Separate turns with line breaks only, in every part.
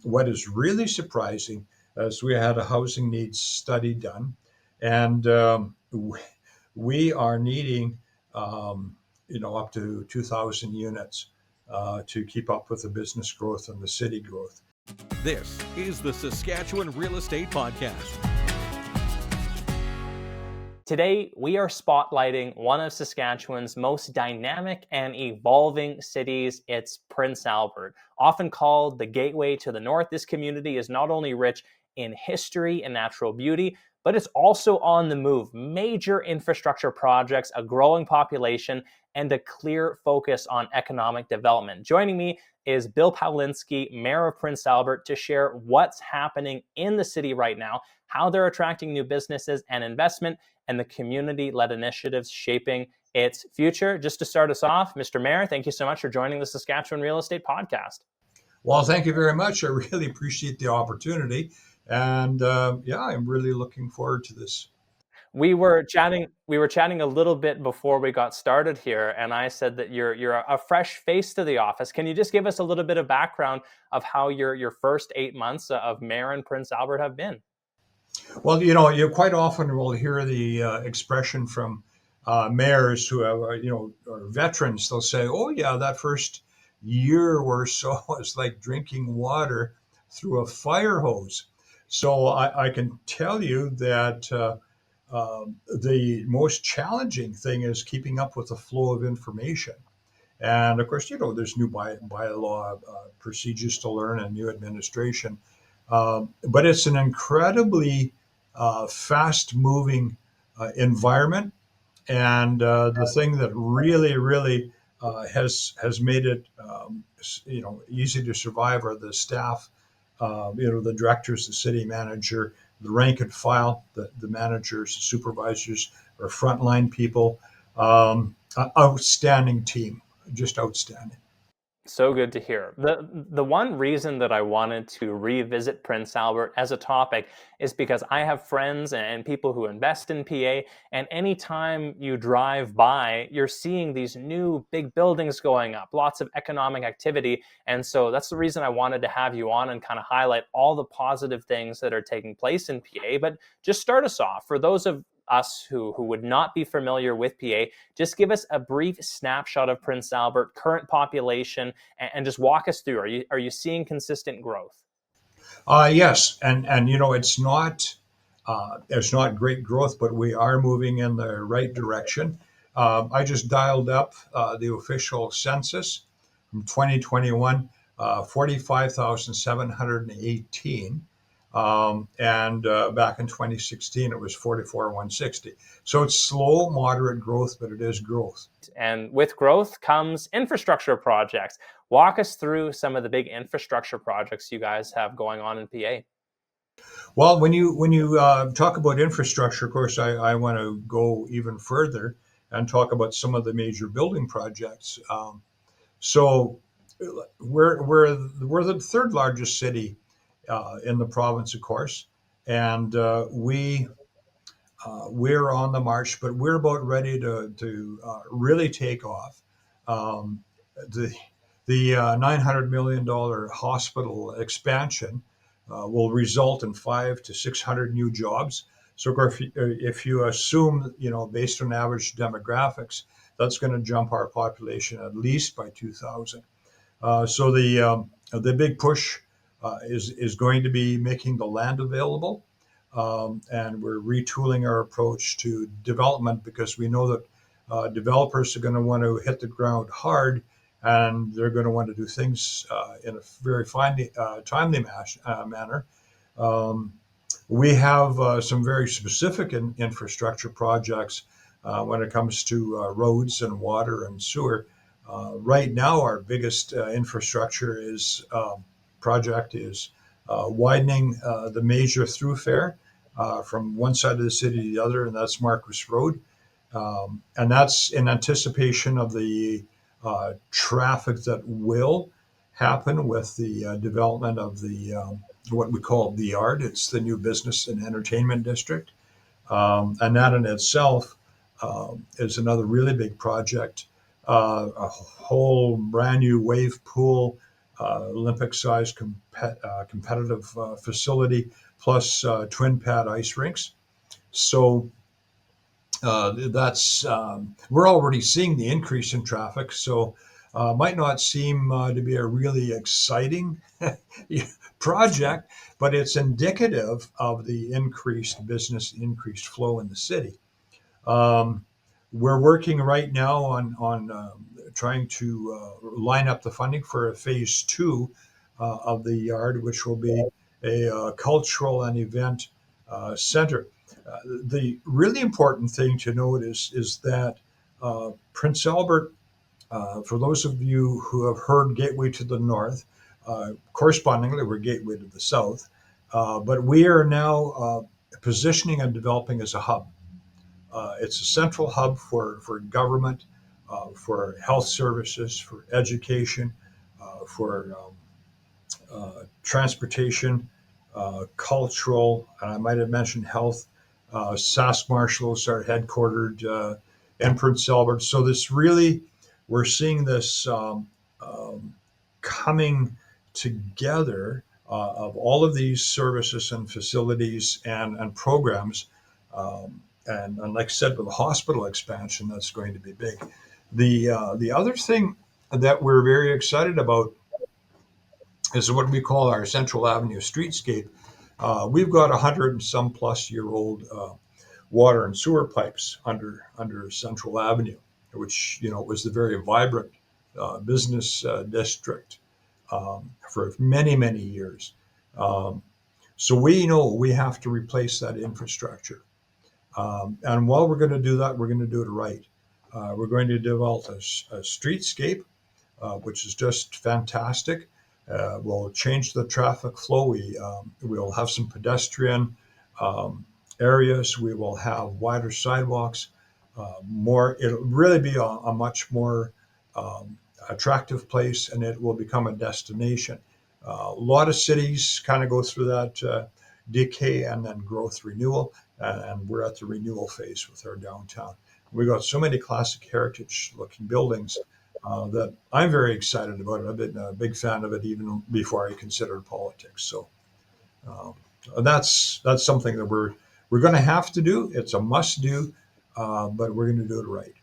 what is really surprising is we had a housing needs study done, and we are needing, up to 2,000 units to keep up with the business growth and the city growth.
This is the Saskatchewan Real Estate Podcast.
Today, we are spotlighting one of Saskatchewan's most dynamic and evolving cities. It's Prince Albert. Often called the gateway to the north, this community is not only rich in history and natural beauty, but it's also on the move. Major infrastructure projects, a growing population, and a clear focus on economic development. Joining me is Bill Powalinsky, Mayor of Prince Albert, to share what's happening in the city right now, how they're attracting new businesses and investment, and the community-led initiatives shaping its future. Just to start us off, Mr. Mayor, thank you so much for joining the Saskatchewan Real Estate Podcast.
Well, thank you very much. I really appreciate the opportunity. And I'm really looking forward to this.
We were chatting a little bit before we got started here, and I said that you're a fresh face to the office. Can you just give us a little bit of background of how your first 8 months of mayor in Prince Albert have been?
Well, you quite often will hear the expression from mayors who have, are veterans. They'll say, "Oh yeah, that first year or so is like drinking water through a fire hose." So I can tell you that the most challenging thing is keeping up with the flow of information. And of course, there's new bylaw procedures to learn and new administration. But it's an incredibly fast-moving environment, and the thing that really has made it easy to survive are the staff. The directors, the city manager, the rank and file, the managers, the supervisors, or frontline people. Outstanding team, just outstanding.
So good to hear. The one reason that I wanted to revisit Prince Albert as a topic is because I have friends and people who invest in PA, and anytime you drive by, you're seeing these new big buildings going up, lots of economic activity. And so that's the reason I wanted to have you on and kind of highlight all the positive things that are taking place in PA. But just start us off. For those of us who would not be familiar with PA, just give us a brief snapshot of Prince Albert, current population, and just walk us through. Are you seeing consistent growth?
Yes, and it's not great growth, but we are moving in the right direction. I just dialed up the official census from 2021, 45,718. And back in 2016, it was 44,160. So it's slow, moderate growth, but it is growth.
And with growth comes infrastructure projects. Walk us through some of the big infrastructure projects you guys have going on in PA.
Well, when you talk about infrastructure, of course, I want to go even further and talk about some of the major building projects. So we're the third largest city in the province, of course, and we're on the march, but we're about ready to really take off. Um, the $900 million hospital expansion will result in 500 to 600 new jobs. So if you assume, based on average demographics, that's going to jump our population at least by 2,000. So the big push is going to be making the land available, and we're retooling our approach to development because we know that developers are going to want to hit the ground hard, and they're going to want to do things in a very timely manner. We have some very specific infrastructure projects when it comes to roads and water and sewer. Right now, our biggest infrastructure project is widening the major thoroughfare from one side of the city to the other, and that's Marquis Road. And that's in anticipation of the traffic that will happen with the development of the what we call the Yard. It's the new business and entertainment district. And that in itself is another really big project. A whole brand new wave pool Olympic-sized competitive facility, plus twin pad ice rinks. So that's we're already seeing the increase in traffic. So might not seem to be a really exciting project, but it's indicative of the increased business, increased flow in the city. Um, we're working right now on trying to line up the funding for a phase two of the yard, which will be a cultural and event center. The really important thing to note is that Prince Albert, for those of you who have heard Gateway to the North, correspondingly, we're Gateway to the South, but we are now positioning and developing as a hub. It's a central hub for government, for health services, for education, for transportation, cultural, and I might have mentioned health. Sask Marshals are headquartered in Prince Albert. So this really, we're seeing this coming together of all of these services and facilities and programs. And like I said, with the hospital expansion, that's going to be big. The other thing that we're very excited about is what we call our Central Avenue streetscape. We've got 100 and some plus year old water and sewer pipes under Central Avenue, which was the very vibrant business district for many years. Um, so we know we have to replace that infrastructure. And while we're going to do that, we're going to do it right. We're going to develop a streetscape, which is just fantastic. We'll change the traffic flow. We'll have some pedestrian um, areas. We will have wider sidewalks. More. It'll really be a much more um, attractive place, and it will become a destination. A lot of cities kind of go through that decay and then growth renewal, and we're at the renewal phase with our downtown. We've got so many classic heritage-looking buildings that I'm very excited about it. I've been a big fan of it even before I considered politics. So um, that's something that we're going to have to do. It's a must do, but we're going to do it right.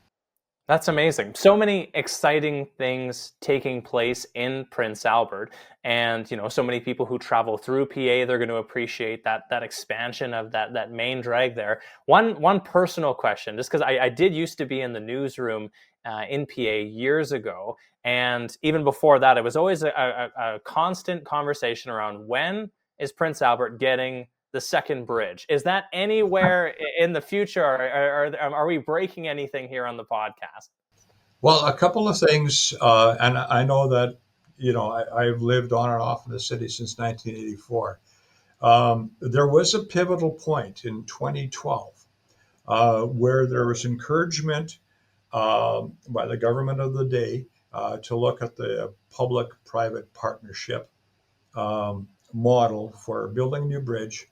That's amazing. So many exciting things taking place in Prince Albert, and so many people who travel through PA, they're going to appreciate that expansion of that main drag there. One personal question, just because I did used to be in the newsroom in PA years ago, and even before that, it was always a constant conversation around when is Prince Albert getting the second bridge. Is that anywhere in the future? Are we breaking anything here on the podcast?
Well, a couple of things, and I know that I've lived on and off in the city since 1984. There was a pivotal point in 2012 where there was encouragement by the government of the day to look at the public-private partnership model for building a new bridge.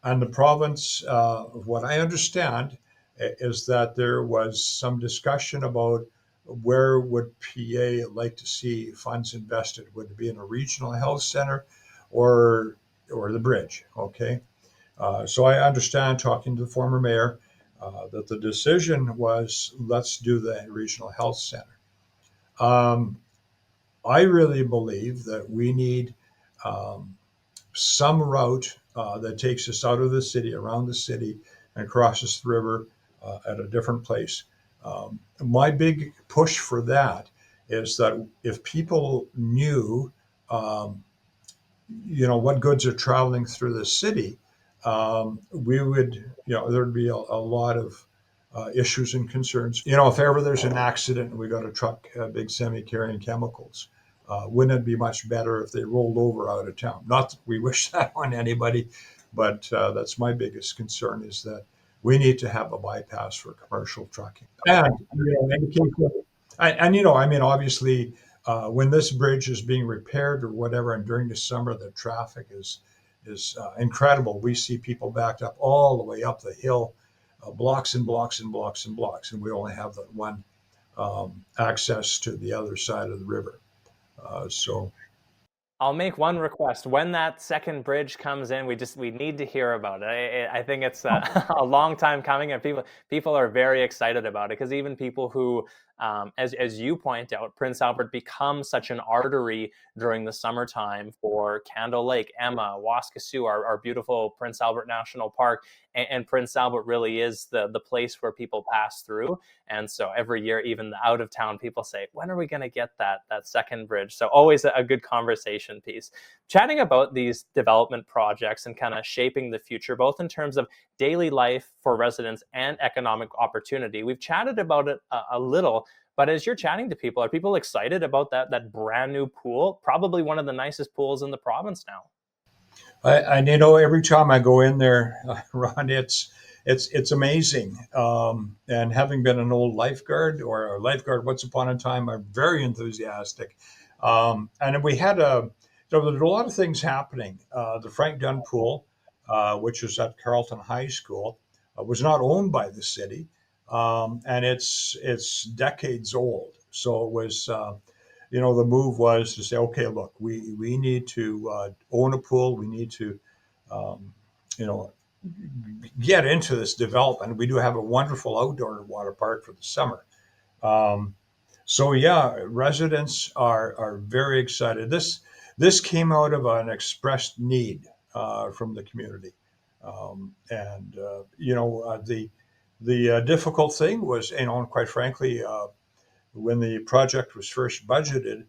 And the province, what I understand, is that there was some discussion about where would PA like to see funds invested. Would it be in a regional health center, or the bridge? Okay, so I understand, talking to the former mayor, that the decision was, let's do the regional health center. Um, I really believe that we need um, some route that takes us out of the city, around the city, and crosses the river at a different place. My big push for that is that if people knew, um, what goods are traveling through the city, we would, there'd be a lot of issues and concerns. If ever there's an accident and we got a truck, a big semi carrying chemicals, wouldn't it be much better if they rolled over out of town? Not that we wish that on anybody, but that's my biggest concern, is that we need to have a bypass for commercial trucking. And, in the case of, I mean, obviously, when this bridge is being repaired or whatever, and during the summer, the traffic is incredible. We see people backed up all the way up the hill, blocks and blocks and blocks and blocks, and we only have that one access to the other side of the river. So.
I'll make one request. When that second bridge comes in, we need to hear about it. I think it's a long time coming, and people are very excited about it, because even people who, as you point out, Prince Albert becomes such an artery during the summertime for Candle Lake, Emma, Waskesiu, our beautiful Prince Albert National Park, and Prince Albert really is the place where people pass through. And so every year, even the out of town people say, when are we going to get that second bridge? So always a good conversation piece. Chatting about these development projects and kind of shaping the future, both in terms of daily life for residents and economic opportunity. We've chatted about it a little, but as you're chatting to people, are people excited about that brand new pool? Probably one of the nicest pools in the province now.
And you know, every time I go in there, Ron, it's amazing. And having been an old lifeguard or a lifeguard once upon a time, I'm very enthusiastic. And we had there were a lot of things happening. The Frank Dunn Pool, which is at Carleton High School, was not owned by the city, and it's decades old. So it was. The move was to say, okay, look, we need to own a pool. We need to, um, you know, get into this development. We do have a wonderful outdoor water park for the summer. Um, so yeah, residents are very excited. This came out of an expressed need from the community, and the difficult thing was, and quite frankly, when the project was first budgeted,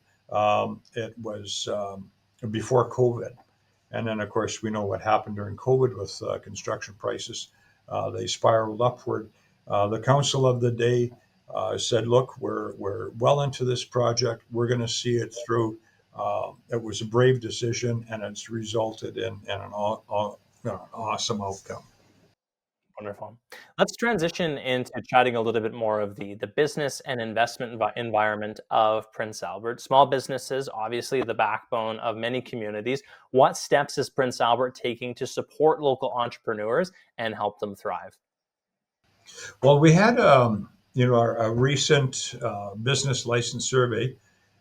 it was before COVID. And then, of course, we know what happened during COVID with construction prices. They spiraled upward. The council of the day said, look, we're well into this project. We're going to see it through. It was a brave decision, and it's resulted in an awesome outcome.
Wonderful. Let's transition into chatting a little bit more of the business and investment environment of Prince Albert. Small businesses, obviously the backbone of many communities. What steps is Prince Albert taking to support local entrepreneurs and help them thrive?
Well, we had a recent business license survey,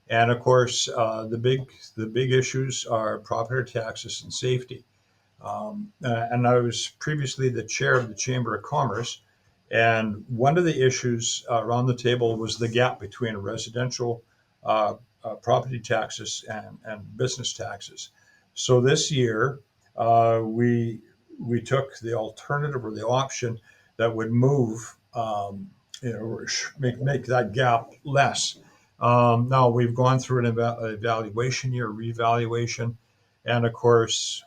and of course, the big issues are property taxes and safety. And I was previously the chair of the Chamber of Commerce, and one of the issues around the table was the gap between residential property taxes and business taxes. So this year, we took the alternative or the option that would move, make that gap less. Now we've gone through an evaluation year, revaluation, and of course,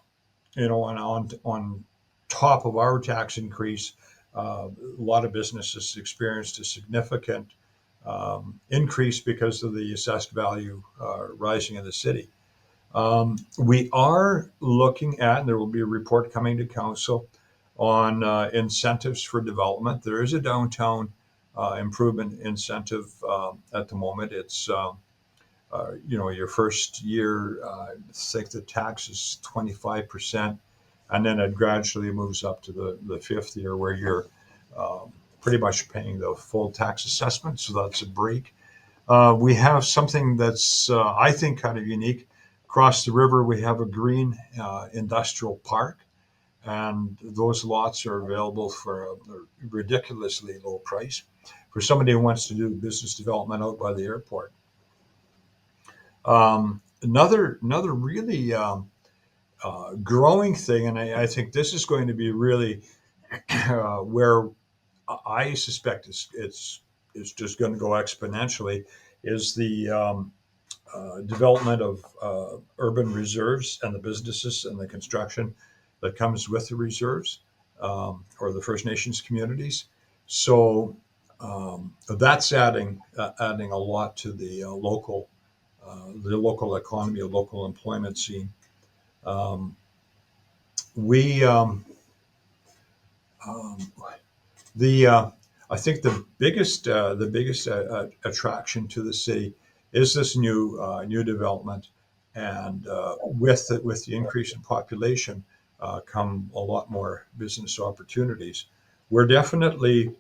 on top of our tax increase, a lot of businesses experienced a significant increase because of the assessed value rising in the city. We are looking at, and there will be a report coming to council on incentives for development. There is a downtown improvement incentive at the moment. It's your first year, I think the tax is 25%, and then it gradually moves up to the fifth year where you're pretty much paying the full tax assessment. So that's a break. We have something that's, I think, kind of unique. Across the river, we have a green industrial park, and those lots are available for a ridiculously low price for somebody who wants to do business development out by the airport. Another really growing thing, and I think this is going to be really where I suspect it's just going to go exponentially, is the development of urban reserves and the businesses and the construction that comes with the reserves, or the First Nations communities. So that's adding a lot to the local economy, a local employment scene. Um, we um, the I think the biggest attraction to the city is this new development, and with the increase in population come a lot more business opportunities. We're definitely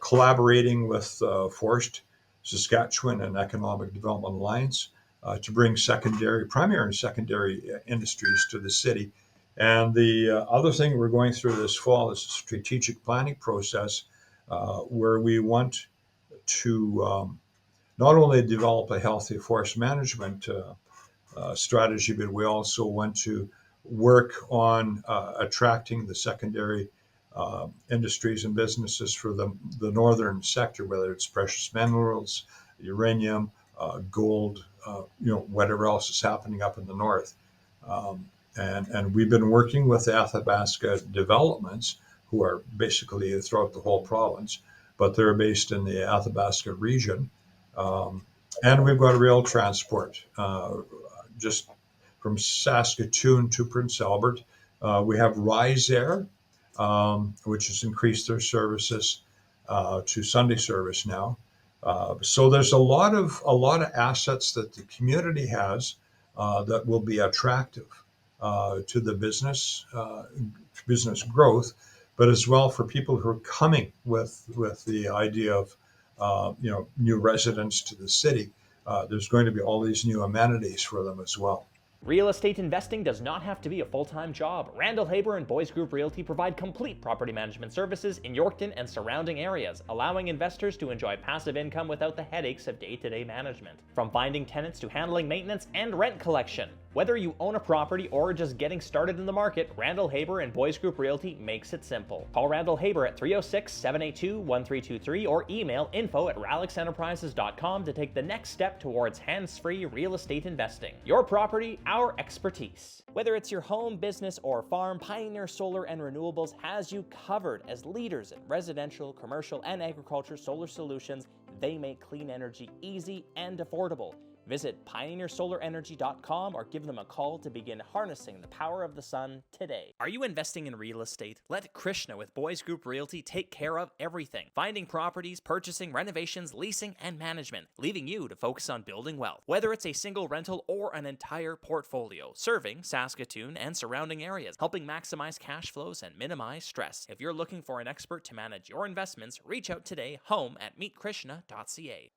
collaborating with Forest Saskatchewan and Economic Development Alliance. to bring primary and secondary industries to the city. And the other thing we're going through this fall is a strategic planning process where we want to not only develop a healthy forest management strategy, but we also want to work on attracting the secondary industries and businesses for the northern sector, whether it's precious minerals, uranium, gold, whatever else is happening up in the north. And we've been working with the Athabasca developments, who are basically throughout the whole province, but they're based in the Athabasca region. Um, and we've got rail transport just from Saskatoon to Prince Albert. We have Rise Air, which has increased their services to Sunday service now. So there's a lot of assets that the community has that will be attractive to the business growth, but as well for people who are coming with the idea of new residents to the city. There's going to be all these new amenities for them as well.
Real estate investing does not have to be a full-time job. Randall, Hoeber, and Boys Group Realty provide complete property management services in Yorkton and surrounding areas, allowing investors to enjoy passive income without the headaches of day-to-day management. From finding tenants to handling maintenance and rent collection. Whether you own a property or are just getting started in the market, Randall, Hoeber, and Boys Group Realty makes it simple. Call Randall Hoeber at 306-782-1323 or email info@ralixenterprises.com to take the next step towards hands-free real estate investing. Your property, our expertise. Whether it's your home, business, or farm, Pioneer Solar and Renewables has you covered. As leaders in residential, commercial, and agriculture solar solutions, they make clean energy easy and affordable. Visit pioneersolarenergy.com or give them a call to begin harnessing the power of the sun today. Are you investing in real estate? Let Krishna with Boys Group Realty take care of everything. Finding properties, purchasing, renovations, leasing, and management, leaving you to focus on building wealth. Whether it's a single rental or an entire portfolio, serving Saskatoon and surrounding areas, helping maximize cash flows and minimize stress. If you're looking for an expert to manage your investments, reach out today, home@meetkrishna.ca.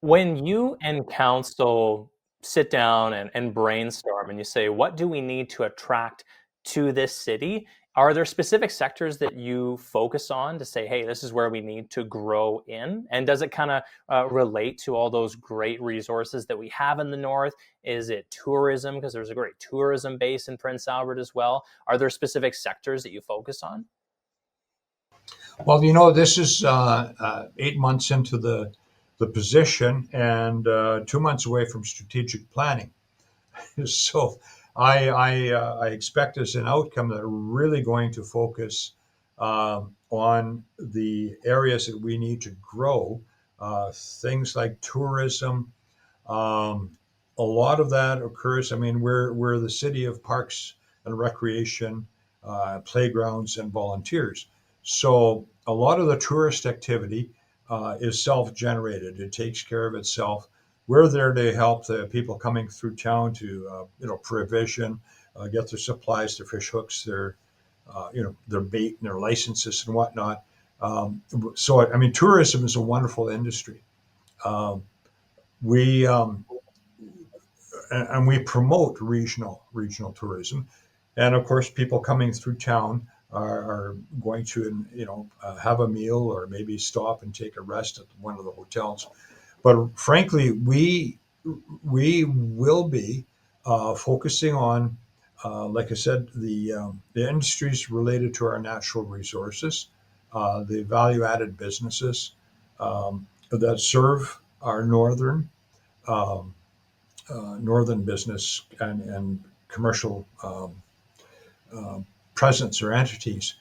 When you and council sit down and brainstorm and you say, what do we need to attract to this city? Are there specific sectors that you focus on to say, hey, this is where we need to grow in? And does it kind of relate to all those great resources that we have in the north? Is it tourism? Because there's a great tourism base in Prince Albert as well. Are there specific sectors that you focus on?
Well, this is 8 months into the position and 2 months away from strategic planning. So I expect as an outcome that we're really going to focus on the areas that we need to grow, things like tourism. A lot of that occurs. I mean, we're the city of parks and recreation, playgrounds, and volunteers. So a lot of the tourist activity is self-generated. It takes care of itself. We're there to help the people coming through town to, provision, get their supplies, their fish hooks, their bait and their licenses and whatnot. So, I mean, tourism is a wonderful industry. We and we promote regional tourism, and of course, people coming through town are going to, have a meal or maybe stop and take a rest at one of the hotels. But frankly, we will be focusing on, like I said, the industries related to our natural resources, the value-added businesses that serve our um, northern business and commercial presence or entities.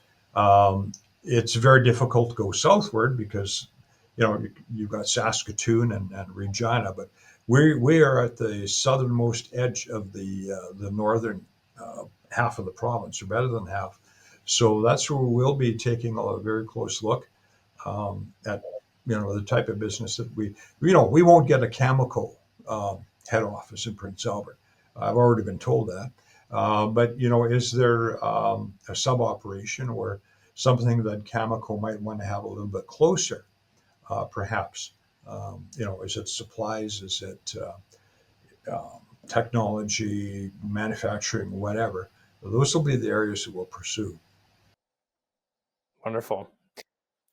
It's very difficult to go southward because you've got Saskatoon and Regina, but we are at the southernmost edge of the northern half of the province, or better than half. So that's where we'll be taking a very close look at the type of business that we won't get a Cameco head office in Prince Albert. I've already been told that. But is there a sub operation or something that Cameco might want to have a little bit closer? Perhaps, is it supplies? Is it technology, manufacturing, whatever. Those will be the areas that we'll pursue.
Wonderful.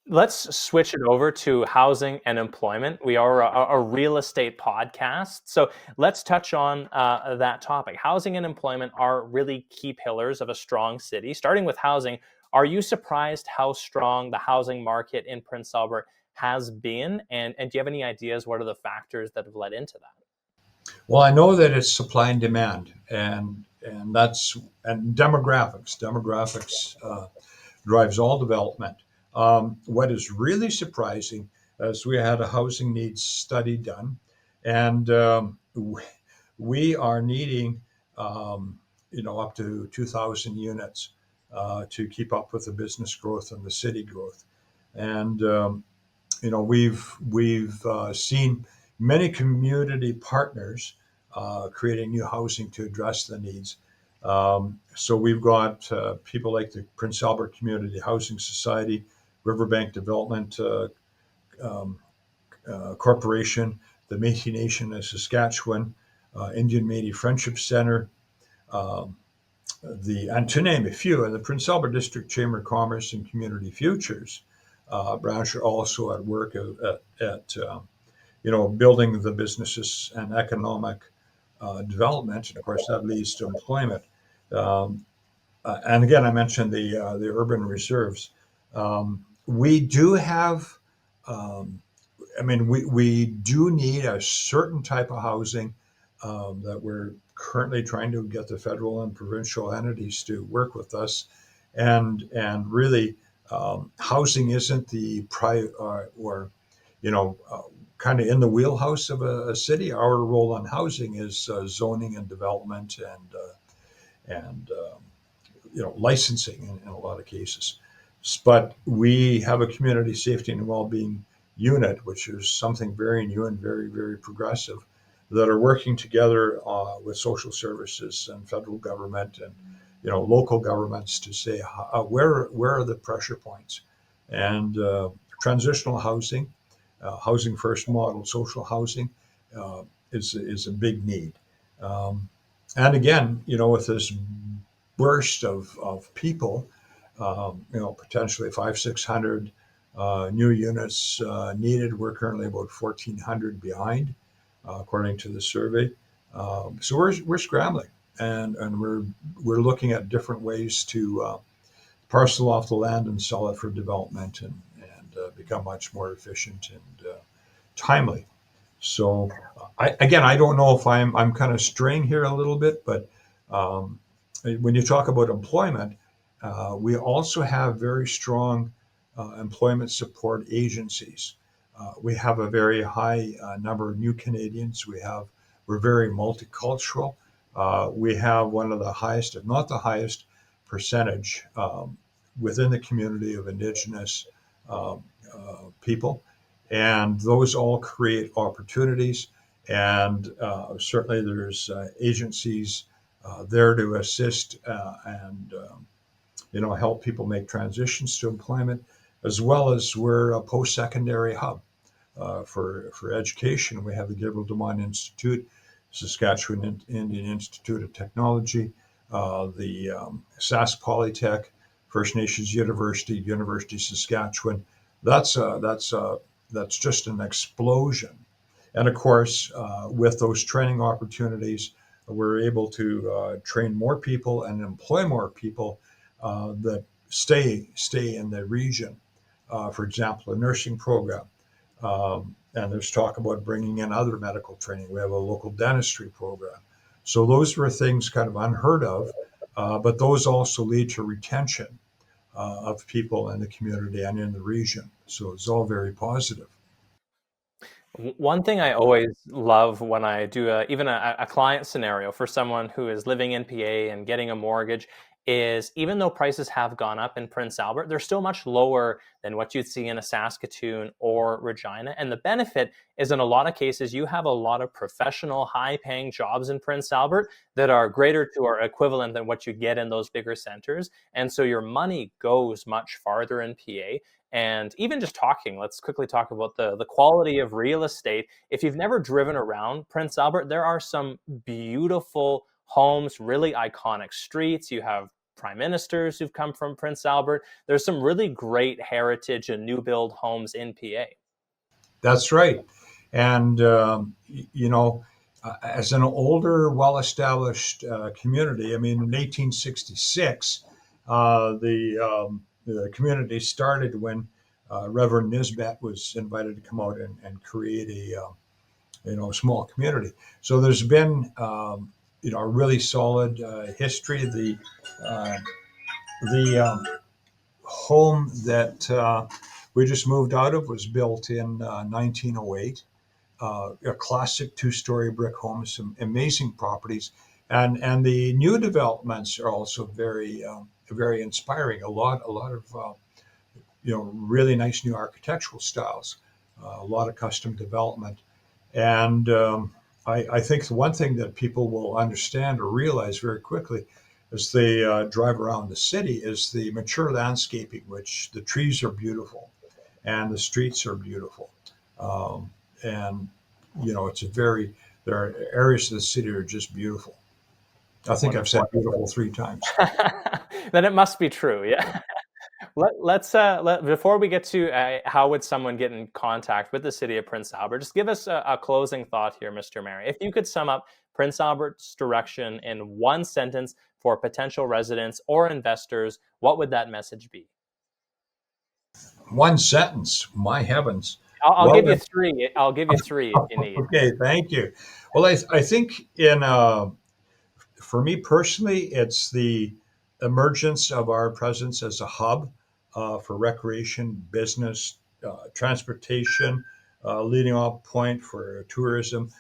Let's switch it over to housing and employment. We are a real estate podcast. So let's touch on that topic. Housing and employment are really key pillars of a strong city. Starting with housing, are you surprised how strong the housing market in Prince Albert has been? And do you have any ideas what are the factors that have led into that?
Well, I know that it's supply and demand, and that's and demographics. Demographics drives all development. What is really surprising is we had a housing needs study done, and we are needing, up to 2,000 units to keep up with the business growth and the city growth. And we've seen many community partners creating new housing to address the needs. So we've got people like the Prince Albert Community Housing Society, Riverbank Development um, Corporation, the Métis Nation of Saskatchewan, Indian Métis Friendship Center, um, and to name a few, and the Prince Albert District Chamber of Commerce and Community Futures branch are also at work at building the businesses and economic development, and of course that leads to employment. Um, and again, I mentioned the urban reserves. We do have, um, I mean, we do need a certain type of housing that we're currently trying to get the federal and provincial entities to work with us, and really, housing isn't the or kind of in the wheelhouse of a city. Our role on housing is zoning and development and licensing in a lot of cases. But we have a community safety and well-being unit, which is something very new and very, very progressive, that are working together with social services and federal government and local governments to say where are the pressure points, and transitional housing, housing first model, social housing is a big need. Um, and again, with this burst of people, potentially 600 new units needed. We're currently about 1,400 behind, according to the survey. So we're scrambling, and we're looking at different ways to parcel off the land and sell it for development and become much more efficient and timely. So, I don't know if I'm kind of straying here a little bit, but um, when you talk about employment, we also have very strong employment support agencies. We have a very high number of new Canadians. We're very multicultural. We have one of the highest, if not the highest, percentage within the community of Indigenous um, people, and those all create opportunities. And certainly, there's agencies there to assist and help people make transitions to employment, as well as we're a post-secondary hub for education. We have the Gabriel Dumont Institute, Saskatchewan Indian Institute of Technology, the Sask Polytech, First Nations University, University of Saskatchewan. That's just an explosion. And of course, with those training opportunities, we're able to train more people and employ more people that stay in the region. For example, a nursing program. And there's talk about bringing in other medical training. We have a local dentistry program. So those were things kind of unheard of, but those also lead to retention of people in the community and in the region. So it's all very positive.
One thing I always love when I do even a client scenario for someone who is living in PA and getting a mortgage is even though prices have gone up in Prince Albert, they're still much lower than what you'd see in a Saskatoon or Regina. And the benefit is in a lot of cases, you have a lot of professional, high paying jobs in Prince Albert that are greater to or equivalent than what you get in those bigger centers. And so your money goes much farther in PA. And even just talking, let's quickly talk about the quality of real estate. If you've never driven around Prince Albert, there are some beautiful homes, really iconic streets. You have prime ministers who've come from Prince Albert. There's some really great heritage and new build homes in PA.
That's right. And, as an older, well established community, I mean, in 1866, the community started when Reverend Nisbet was invited to come out and create a small community. So there's been, a really solid history. Uh, the home that we just moved out of was built in 1908. A classic two-story brick home, some amazing properties, and the new developments are also very inspiring. A lot of really nice new architectural styles, a lot of custom development, and I think the one thing that people will understand or realize very quickly as they drive around the city is the mature landscaping, which the trees are beautiful and the streets are beautiful. And it's there are areas of the city that are just beautiful. I think I've said beautiful 3 times.
Then it must be true. Yeah. Before we get to how would someone get in contact with the city of Prince Albert, just give us a closing thought here, Mr. Mayor. If you could sum up Prince Albert's direction in one sentence for potential residents or investors, what would that message be?
One sentence, my heavens.
I'll
Well,
give you three. I'll give you three if you need.
okay, thank you. Well, I think for me personally, it's the emergence of our presence as a hub for recreation, business, transportation, leading off point for tourism,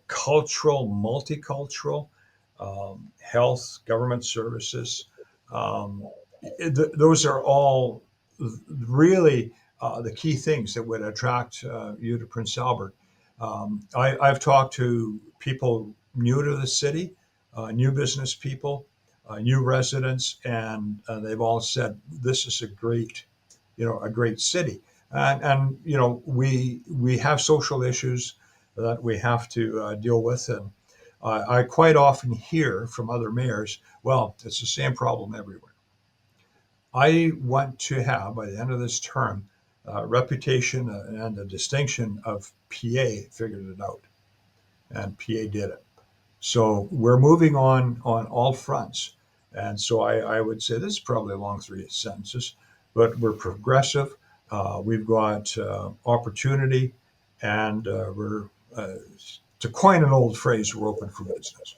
cultural, multicultural, health, government services. Um, those are all really the key things that would attract you to Prince Albert. I've talked to people new to the city, new business people, new residents, and they've all said this is a great city. And we have social issues that we have to deal with, and I quite often hear from other mayors, well, it's the same problem everywhere. I want to have, by the end of this term, reputation and the distinction of PA figured it out, and PA did it. So we're moving on all fronts. And so I would say this is probably a long 3 sentences, but we're progressive. We've got opportunity, and to coin an old phrase, we're open for business.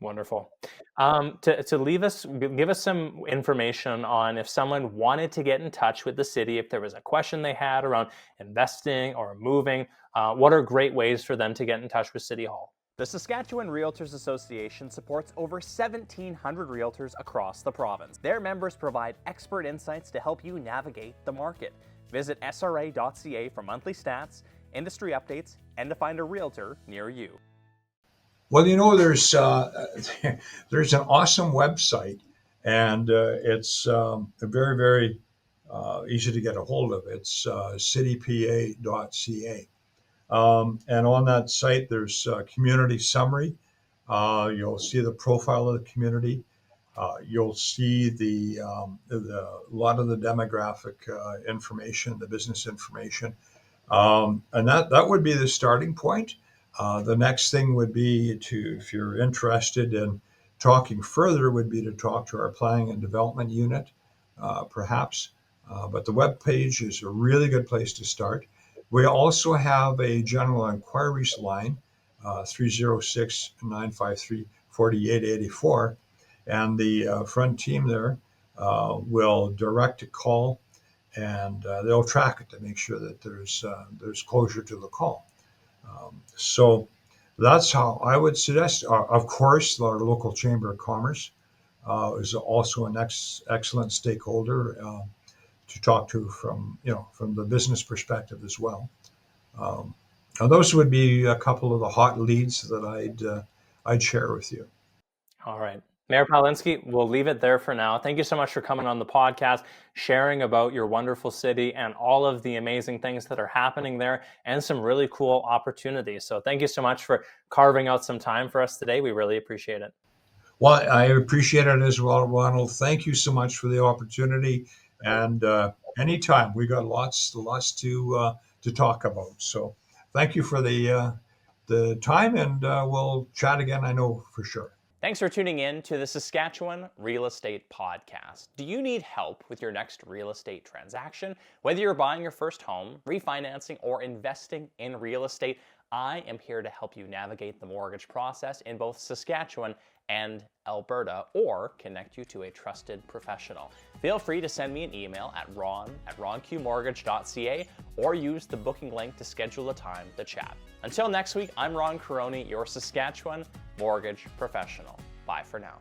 Wonderful. Give us some information on if someone wanted to get in touch with the city, if there was a question they had around investing or moving, what are great ways for them to get in touch with City Hall?
The Saskatchewan Realtors Association supports over 1,700 realtors across the province. Their members provide expert insights to help you navigate the market. Visit sra.ca for monthly stats, industry updates, and to find a realtor near you.
Well, there's an awesome website, and it's very, very easy to get a hold of. It's citypa.ca. And on that site, there's a community summary. You'll see the profile of the community. You'll see a lot of the demographic information, the business information, and that would be the starting point. The next thing would be if you're interested in talking further, would be to talk to our planning and development unit, perhaps. But the web page is a really good place to start. We also have a general inquiries line, 306 953 4884. And the front team there will direct a call, and they'll track it to make sure that there's closure to the call. So that's how I would suggest. Of course, our local Chamber of Commerce. is also an excellent stakeholder to talk to from the business perspective as well. Now those would be a couple of the hot leads that I'd share with you.
All right. Mayor Powalinsky, we'll leave it there for now. Thank you so much for coming on the podcast, sharing about your wonderful city and all of the amazing things that are happening there and some really cool opportunities. So thank you so much for carving out some time for us today. We really appreciate it.
Well, I appreciate it as well, Ronald. Thank you so much for the opportunity. And anytime, we got lots to talk about. So thank you for the time, and we'll chat again, I know for sure.
Thanks for tuning in to the Saskatchewan Real Estate Podcast. Do you need help with your next real estate transaction? Whether you're buying your first home, refinancing, or investing in real estate, I am here to help you navigate the mortgage process in both Saskatchewan and Alberta, or connect you to a trusted professional. Feel free to send me an email at ron@ronqmortgage.ca or use the booking link to schedule a time to chat. Until next week, I'm Ron Quaroni, your Saskatchewan mortgage professional. Bye for now.